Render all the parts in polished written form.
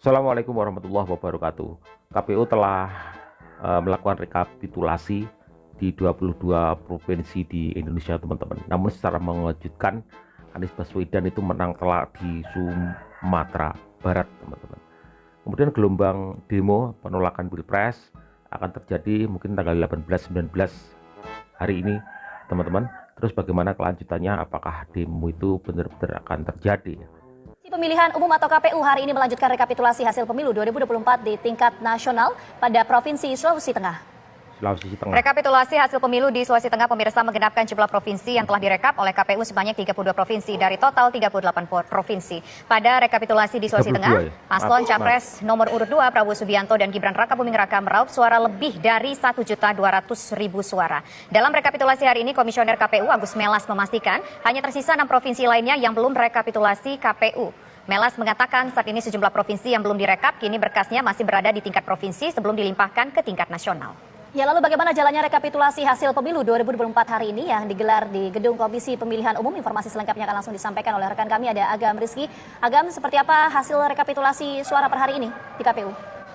Assalamualaikum warahmatullahi wabarakatuh. KPU telah melakukan rekapitulasi di 22 provinsi di Indonesia, teman-teman. Namun secara mengejutkan, Anies Baswedan itu menang telak di Sumatera Barat, teman-teman. Kemudian gelombang demo penolakan Pilpres akan terjadi mungkin tanggal 18-19 hari ini, teman-teman. Terus bagaimana kelanjutannya? Apakah demo itu benar-benar akan terjadi? Pemilihan Umum atau KPU hari ini melanjutkan rekapitulasi hasil pemilu 2024 di tingkat nasional pada Provinsi Sulawesi Tengah. Rekapitulasi hasil pemilu di Sulawesi Tengah pemirsa menggenapkan jumlah provinsi yang telah direkap oleh KPU sebanyak 32 provinsi dari total 38 provinsi. Pada rekapitulasi di Sulawesi Tengah, paslon Capres nomor urut 2 Prabowo Subianto dan Gibran Rakabuming Raka meraup suara lebih dari 1.200.000 suara. Dalam rekapitulasi hari ini, Komisioner KPU Agus Melas memastikan hanya tersisa 6 provinsi lainnya yang belum rekapitulasi KPU. Melas mengatakan saat ini sejumlah provinsi yang belum direkap kini berkasnya masih berada di tingkat provinsi sebelum dilimpahkan ke tingkat nasional. Ya, lalu bagaimana jalannya rekapitulasi hasil pemilu 2024 hari ini yang digelar di Gedung Komisi Pemilihan Umum? Informasi selengkapnya akan langsung disampaikan oleh rekan kami, ada Agam Rizky. Agam, seperti apa hasil rekapitulasi suara per hari ini di KPU?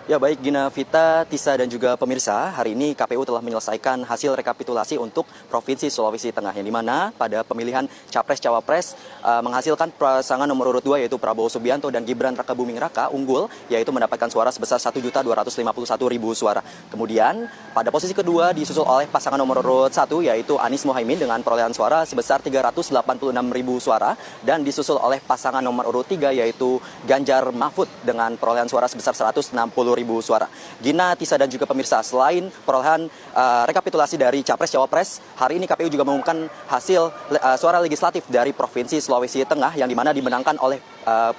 Ya baik Gina, Vita, Tisa dan juga pemirsa, hari ini KPU telah menyelesaikan hasil rekapitulasi untuk Provinsi Sulawesi Tengah yang dimana pada pemilihan Capres-Cawapres menghasilkan pasangan nomor urut 2 yaitu Prabowo Subianto dan Gibran Rakabuming Raka unggul yaitu mendapatkan suara sebesar 1.251.000 suara. Kemudian pada posisi kedua disusul oleh pasangan nomor urut 1 yaitu Anies Mohaimin dengan perolehan suara sebesar 386.000 suara dan disusul oleh pasangan nomor urut 3 yaitu Ganjar Mahfud dengan perolehan suara sebesar 160.000 suara. Gina, Tisa dan juga pemirsa, selain perolehan rekapitulasi dari Capres-Cawapres, hari ini KPU juga mengumumkan hasil suara legislatif dari Provinsi Sulawesi Tengah yang dimana dimenangkan oleh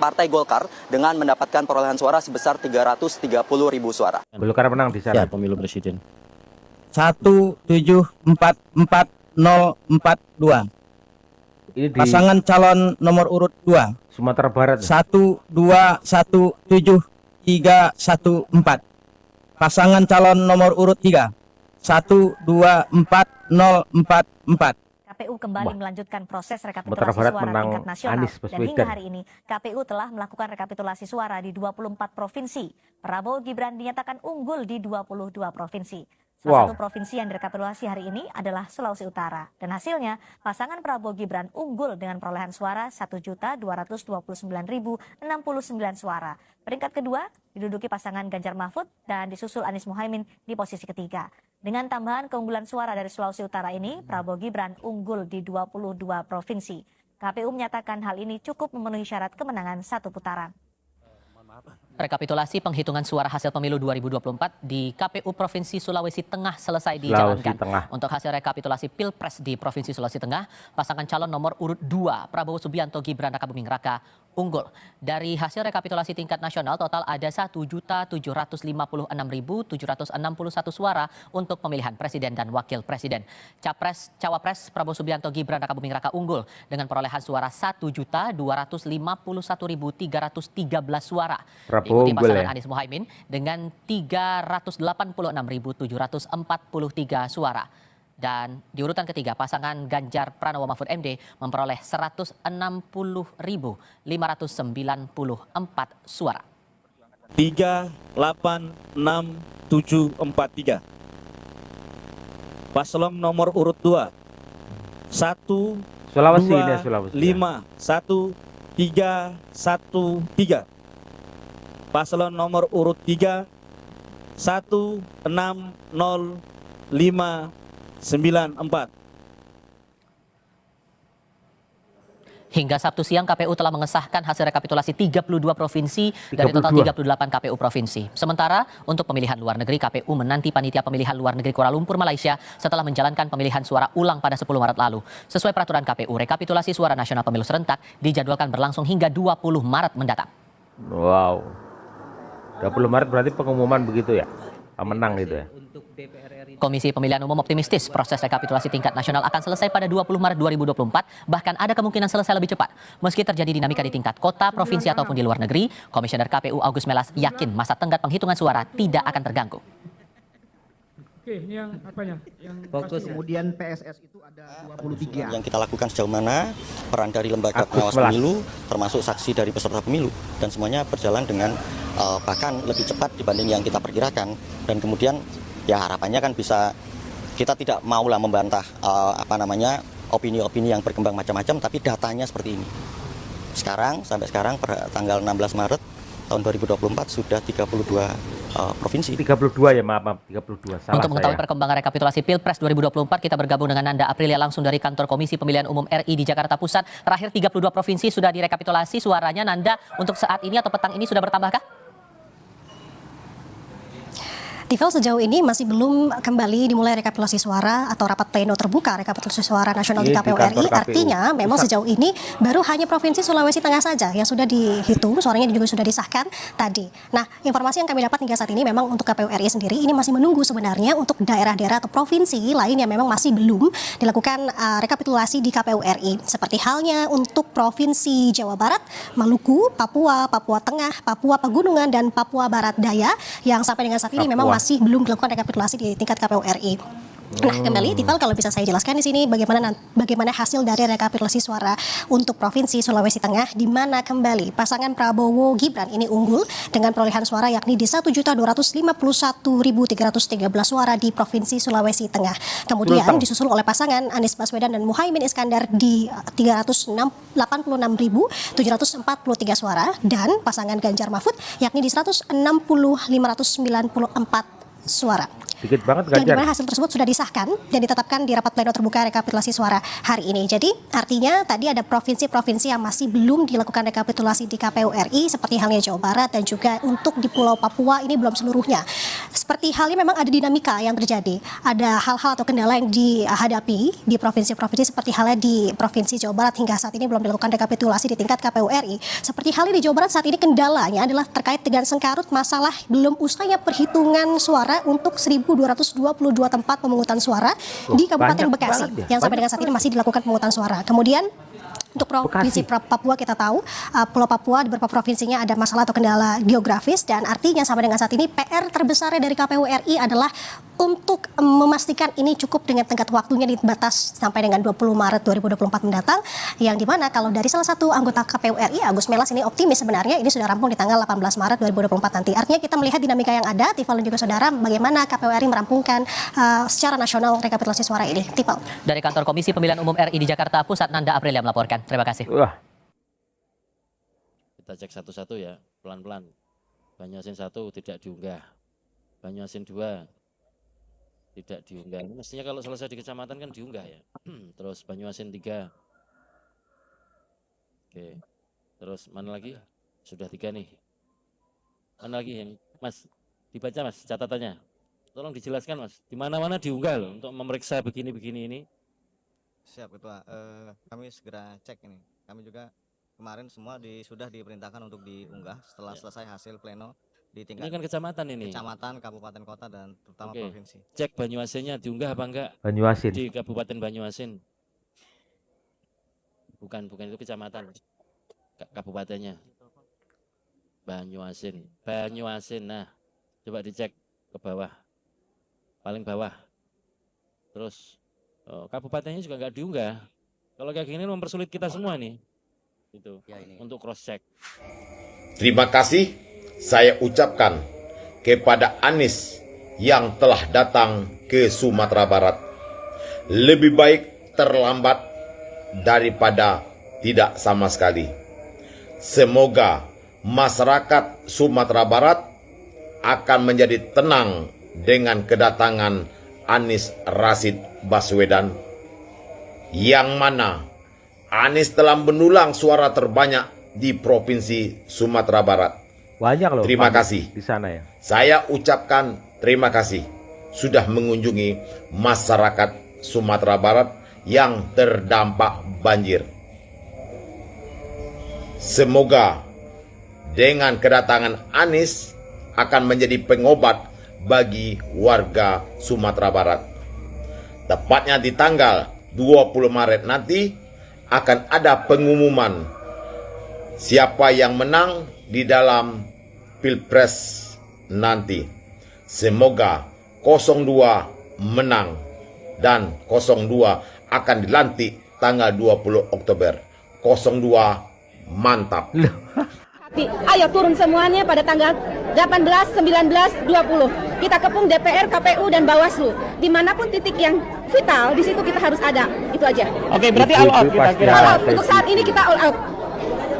Partai Golkar dengan mendapatkan perolehan suara sebesar 330.000 suara. Golkar menang di sana. Ya, pemilu presiden. 174442. Ini di Pasangan calon nomor urut 2. Sumatera Barat. 1217314. Pasangan calon nomor urut 3. 124044. KPU kembali melanjutkan proses rekapitulasi Barat suara menang tingkat nasional. Anies Dan Baswedan. hingga hari ini, KPU telah melakukan rekapitulasi suara di 24 provinsi. Prabowo Gibran dinyatakan unggul di 22 provinsi. Salah satu provinsi yang direkapitulasi hari ini adalah Sulawesi Utara. Dan hasilnya, pasangan Prabowo Gibran unggul dengan perolehan suara 1.229.069 suara. Peringkat kedua diduduki pasangan Ganjar Mahfud dan disusul Anies Mohaimin di posisi ketiga. Dengan tambahan keunggulan suara dari Sulawesi Utara ini, Prabowo Gibran unggul di 22 provinsi. KPU menyatakan hal ini cukup memenuhi syarat kemenangan satu putaran. Rekapitulasi penghitungan suara hasil pemilu 2024 di KPU Provinsi Sulawesi Tengah selesai dijalankan. Untuk hasil rekapitulasi Pilpres di Provinsi Sulawesi Tengah, pasangan calon nomor urut 2 Prabowo Subianto Gibran Rakabuming Raka unggul. Dari hasil rekapitulasi tingkat nasional total ada 1.756.761 suara untuk pemilihan presiden dan wakil presiden. Cawapres Prabowo Subianto Gibran Rakabuming Raka unggul dengan perolehan suara 1.251.313 suara. Diikuti pasangan Anies Mohaimin dengan 386.743 suara. Dan di urutan ketiga, pasangan Ganjar Pranowo Mahfud MD memperoleh 160.594 suara. 386743. Paslon nomor urut 2. 1 Sulawesi 2 5 1 3 1 3. Paslon nomor urut 3 1 6 0 5 94. Hingga Sabtu siang KPU telah mengesahkan hasil rekapitulasi 32 provinsi dari total 38 KPU provinsi. Sementara untuk pemilihan luar negeri, KPU menanti panitia pemilihan luar negeri Kuala Lumpur, Malaysia setelah menjalankan pemilihan suara ulang pada 10 Maret lalu. Sesuai peraturan KPU, rekapitulasi suara nasional pemilu serentak dijadwalkan berlangsung hingga 20 Maret mendatang. Wow. 20 Maret berarti pengumuman begitu ya? Menang gitu ya? Komisi Pemilihan Umum optimistis proses rekapitulasi tingkat nasional akan selesai pada 20 Maret 2024, bahkan ada kemungkinan selesai lebih cepat. Meski terjadi dinamika di tingkat kota, provinsi ataupun di luar negeri, Komisioner KPU Agus Melas yakin masa tenggat penghitungan suara tidak akan terganggu. Oke, ini yang apanya? Yang Fokus kemudian PSS itu ada 23. Yang kita lakukan sejauh mana, peran dari lembaga pengawas pemilu, termasuk saksi dari peserta pemilu, dan semuanya berjalan dengan bahkan lebih cepat dibanding yang kita perkirakan. Dan kemudian ya harapannya kan bisa, kita tidak maulah membantah opini-opini yang berkembang macam-macam, tapi datanya seperti ini. Sampai sekarang per tanggal 16 Maret tahun 2024 sudah 32 provinsi. 32 ya, maaf 32. Salah Untuk mengetahui saya. perkembangan rekapitulasi Pilpres 2024, kita bergabung dengan Nanda Aprilia langsung dari kantor Komisi Pemilihan Umum RI di Jakarta Pusat. Terakhir 32 provinsi sudah direkapitulasi suaranya. Nanda, untuk saat ini atau petang ini sudah bertambahkah? Tifel, sejauh ini masih belum kembali dimulai rekapitulasi suara atau rapat pleno terbuka rekapitulasi suara nasional di KPU RI. Artinya memang sejauh ini baru hanya Provinsi Sulawesi Tengah saja yang sudah dihitung, suaranya juga sudah disahkan tadi. Nah, informasi yang kami dapat hingga saat ini memang untuk KPU RI sendiri ini masih menunggu sebenarnya untuk daerah-daerah atau provinsi lain yang memang masih belum dilakukan rekapitulasi di KPU RI. Seperti halnya untuk Provinsi Jawa Barat, Maluku, Papua, Papua Tengah, Papua Pegunungan, dan Papua Barat Daya yang sampai dengan saat ini memang masih belum dilakukan rekapitulasi di tingkat KPU RI. Nah, kembali Tifal, kalau bisa saya jelaskan di sini bagaimana hasil dari rekapitulasi suara untuk Provinsi Sulawesi Tengah, di mana kembali pasangan Prabowo Gibran ini unggul dengan perolehan suara yakni di 1.251.313 suara di Provinsi Sulawesi Tengah. Kemudian disusul oleh pasangan Anies Baswedan dan Muhaimin Iskandar di 386.743 suara, dan pasangan Ganjar Mahfud yakni di 160.594 suara. Dikit banget Dan Ganjar. di mana hasil tersebut sudah disahkan dan ditetapkan di rapat pleno terbuka rekapitulasi suara hari ini. Jadi artinya tadi ada provinsi-provinsi yang masih belum dilakukan rekapitulasi di KPU RI seperti halnya Jawa Barat, dan juga untuk di Pulau Papua ini belum seluruhnya. Seperti halnya memang ada dinamika yang terjadi. Ada hal-hal atau kendala yang dihadapi di provinsi-provinsi seperti halnya di Provinsi Jawa Barat hingga saat ini belum dilakukan rekapitulasi di tingkat KPU RI. Seperti halnya di Jawa Barat saat ini kendalanya adalah terkait dengan sengkarut masalah belum usahanya perhitungan suara untuk 1.222 tempat pemungutan suara di Kabupaten Bekasi yang sampai dengan saat ini masih dilakukan pemungutan suara. Kemudian untuk Provinsi Papua kita tahu Pulau Papua di beberapa provinsinya ada masalah atau kendala geografis, dan artinya sampai dengan saat ini PR terbesarnya dari KPU RI adalah untuk memastikan ini cukup dengan tenggat waktunya di batas sampai dengan 20 Maret 2024 mendatang, yang dimana kalau dari salah satu anggota KPU RI, Agus Melas, ini optimis sebenarnya ini sudah rampung di tanggal 18 Maret 2024 nanti. Artinya kita melihat dinamika yang ada, Tifal dan juga saudara, bagaimana KPU RI merampungkan secara nasional rekapitulasi suara ini. Tifal. Dari kantor Komisi Pemilihan Umum RI di Jakarta Pusat, Nanda Aprilia melaporkan. Terima kasih. Kita cek satu-satu ya, pelan-pelan. Banyuasin 1 tidak diunggah. Banyuasin 2 tidak diunggah. Ini mestinya kalau selesai di kecamatan kan diunggah ya. Terus Banyuasin 3. Oke. Terus mana lagi? Sudah 3 nih. Mana lagi yang Mas? Dibaca Mas catatannya. Tolong dijelaskan Mas. Di mana-mana diunggah loh untuk memeriksa begini-begini ini. Siap Ketua, kami segera cek ini. Kami juga kemarin semua sudah diperintahkan untuk diunggah setelah selesai hasil pleno di tingkat ini kan kecamatan ini. Kecamatan, kabupaten, kota, dan terutama provinsi. Cek Banyuasinnya diunggah apa enggak? Banyuasin. Di Kabupaten Banyuasin. Bukan itu kecamatan. Kabupatennya. Banyuasin. Nah, coba dicek ke bawah. Paling bawah. Terus kabupatennya juga nggak diunggah. Kalau kayak gini mempersulit kita semua nih. Itu ya, untuk cross check. Terima kasih saya ucapkan kepada Anies yang telah datang ke Sumatera Barat. Lebih baik terlambat daripada tidak sama sekali. Semoga masyarakat Sumatera Barat akan menjadi tenang dengan kedatangan Anies Rashid Baswedan, yang mana Anies telah mendulang suara terbanyak di Provinsi Sumatera Barat. Banyak loh. Terima kasih di sana ya. Saya ucapkan terima kasih sudah mengunjungi masyarakat Sumatera Barat yang terdampak banjir. Semoga dengan kedatangan Anies akan menjadi pengobat bagi warga Sumatera Barat. Tepatnya di tanggal 20 Maret nanti akan ada pengumuman siapa yang menang di dalam Pilpres nanti. Semoga 02 menang dan 02 akan dilantik tanggal 20 Oktober. 02 mantap. Ayo turun semuanya pada tanggal 18, 19, 20. Kita kepung DPR, KPU, dan Bawaslu. Dimanapun titik yang vital, di situ kita harus ada. Itu aja. Oke, berarti all out kita kira. All out. Untuk saat ini kita all out.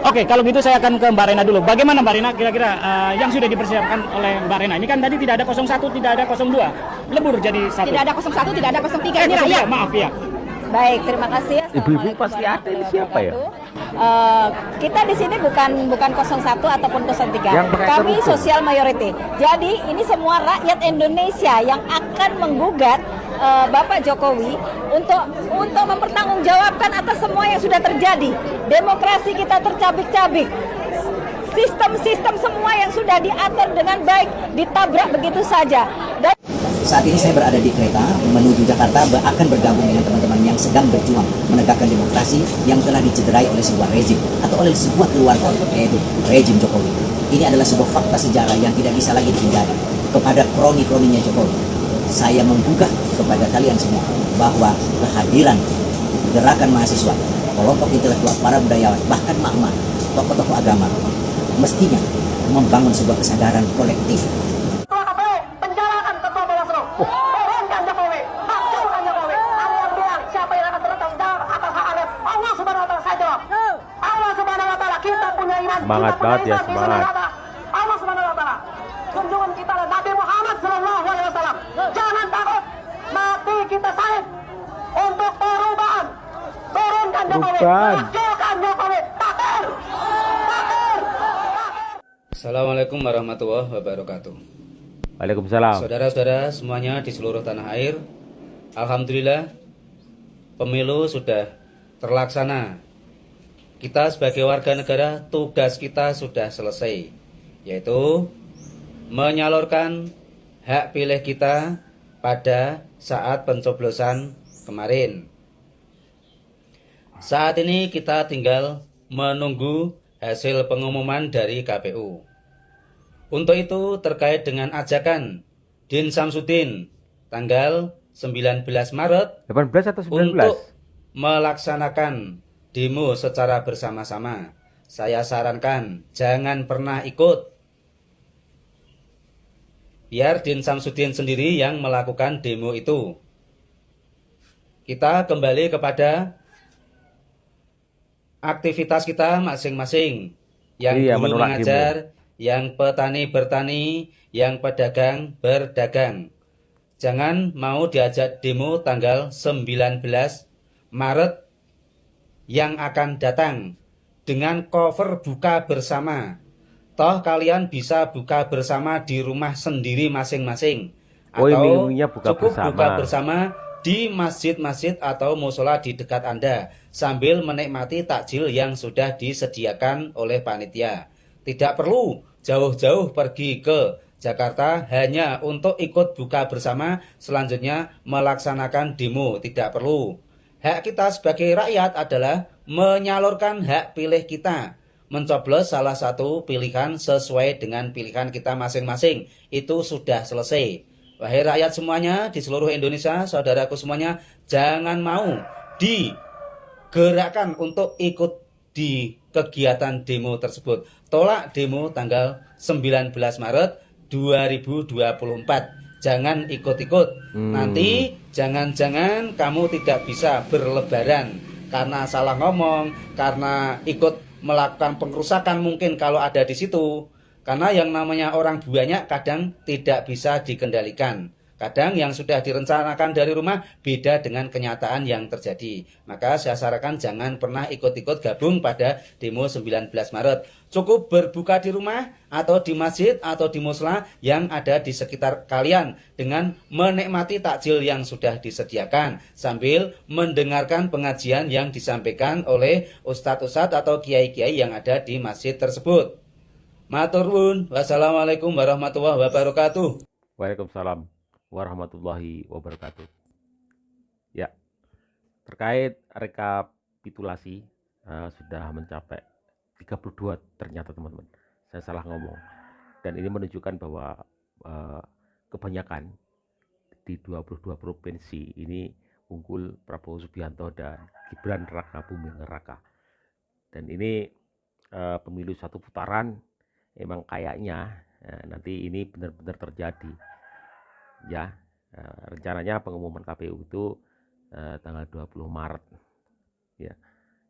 Oke, kalau gitu saya akan ke Mbak Rena dulu. Bagaimana Mbak Rena kira-kira yang sudah dipersiapkan oleh Mbak Rena? Ini kan tadi tidak ada 01, tidak ada 02. Lebur jadi satu. Tidak ada 01, tidak ada 03. Ini rakyat. Maaf ya. Baik, terima kasih. Ibu-ibu pasti ada, ini siapa ya? Kita di sini bukan 01 ataupun 03. Kami sosial majority. Jadi ini semua rakyat Indonesia yang akan menggugat Bapak Jokowi untuk mempertanggungjawabkan atas semua yang sudah terjadi. Demokrasi kita tercabik-cabik. Sistem-sistem semua yang sudah diatur dengan baik ditabrak begitu saja. Saat ini saya berada di kereta menuju Jakarta, akan bergabung dengan teman-teman yang sedang berjuang menegakkan demokrasi yang telah dicederai oleh sebuah rezim atau oleh sebuah keluarga, yaitu rezim Jokowi. Ini adalah sebuah fakta sejarah yang tidak bisa lagi dihindari. Kepada kroni-kroninya Jokowi, saya menggugah kepada kalian semua bahwa kehadiran gerakan mahasiswa, kelompok intelektual, para budayawan, bahkan mak-mak, tokoh-tokoh agama, mestinya membangun sebuah kesadaran kolektif. Semangat banget ya, semangat. Allah Subhanahu wa taala. Junjungan kita Nabi Muhammad sallallahu alaihi wasallam. Jangan takut. Mati kita sahid untuk perubahan. Turunkan Jokowi. Hancurkan Jokowi. Takbir. Takbir. Assalamualaikum warahmatullahi wabarakatuh. Waalaikumsalam. Saudara-saudara semuanya di seluruh tanah air, alhamdulillah pemilu sudah terlaksana. Kita sebagai warga negara, tugas kita sudah selesai, yaitu menyalurkan hak pilih kita pada saat pencoblosan kemarin. Saat ini kita tinggal menunggu hasil pengumuman dari KPU. Untuk itu terkait dengan ajakan Din Samsudin tanggal 19 Maret 18 atau 19? Untuk melaksanakan demo secara bersama-sama, saya sarankan jangan pernah ikut. Biar Din Samsudin sendiri yang melakukan demo itu. Kita kembali kepada aktivitas kita masing-masing. Yang guru mengajar, yang petani bertani, yang pedagang berdagang. Jangan mau diajak demo tanggal 19 Maret yang akan datang dengan cover buka bersama. Toh kalian bisa buka bersama di rumah sendiri masing-masing. Atau cukup buka bersama di masjid-masjid atau musola di dekat Anda sambil menikmati takjil yang sudah disediakan oleh panitia. Tidak perlu jauh-jauh pergi ke Jakarta hanya untuk ikut buka bersama, selanjutnya melaksanakan demo. Tidak perlu. Hak kita sebagai rakyat adalah menyalurkan hak pilih kita. Mencoblos salah satu pilihan sesuai dengan pilihan kita masing-masing. Itu sudah selesai. Wahai rakyat semuanya di seluruh Indonesia, saudaraku semuanya, jangan mau digerakkan untuk ikut di kegiatan demo tersebut. Tolak demo tanggal 19 Maret 2024. Jangan ikut-ikut. Nanti jangan-jangan kamu tidak bisa berlebaran karena salah ngomong, karena ikut melakukan pengrusakan mungkin kalau ada di situ. Karena yang namanya orang banyak kadang tidak bisa dikendalikan. Kadang yang sudah direncanakan dari rumah beda dengan kenyataan yang terjadi. Maka saya sarankan jangan pernah ikut-ikut gabung pada demo 19 Maret. Cukup berbuka di rumah atau di masjid atau di musla yang ada di sekitar kalian dengan menikmati takjil yang sudah disediakan sambil mendengarkan pengajian yang disampaikan oleh ustadz-ustadz atau kiai-kiai yang ada di masjid tersebut. Matur nuwun. Wassalamualaikum warahmatullahi wabarakatuh. Waalaikumsalam warahmatullahi wabarakatuh. Ya, terkait rekapitulasi sudah mencapai 32 ternyata teman-teman. Saya salah ngomong. Dan ini menunjukkan bahwa kebanyakan di 22 provinsi ini unggul Prabowo Subianto dan Gibran Raka Buming Raka. Dan ini pemilu satu putaran, emang kayaknya nanti ini benar-benar terjadi ya. Rencananya pengumuman KPU itu tanggal 20 Maret ya.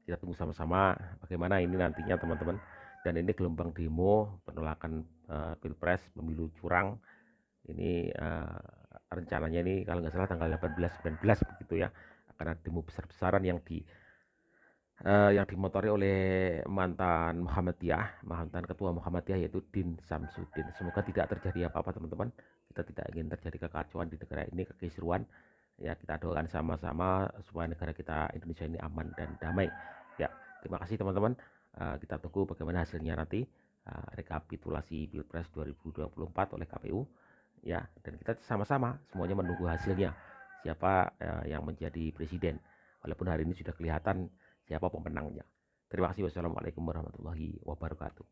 Kita tunggu sama-sama bagaimana ini nantinya teman-teman. Dan ini gelombang demo penolakan Pilpres pemilu curang ini rencananya ini kalau nggak salah tanggal 18-19 begitu ya, akan ada demo besar-besaran yang dimotori oleh mantan ketua Muhammadiyah yaitu Din Samsudin. Semoga tidak terjadi apa-apa teman-teman. Kita tidak ingin terjadi kekacauan di negara ini, kekisruan ya. Kita doakan sama-sama supaya negara kita Indonesia ini aman dan damai ya. Terima kasih teman-teman. Kita tunggu bagaimana hasilnya nanti rekapitulasi Pilpres 2024 oleh KPU ya, dan kita sama-sama semuanya menunggu hasilnya siapa yang menjadi presiden, walaupun hari ini sudah kelihatan siapa pemenangnya. Terima kasih. Wassalamualaikum warahmatullahi wabarakatuh.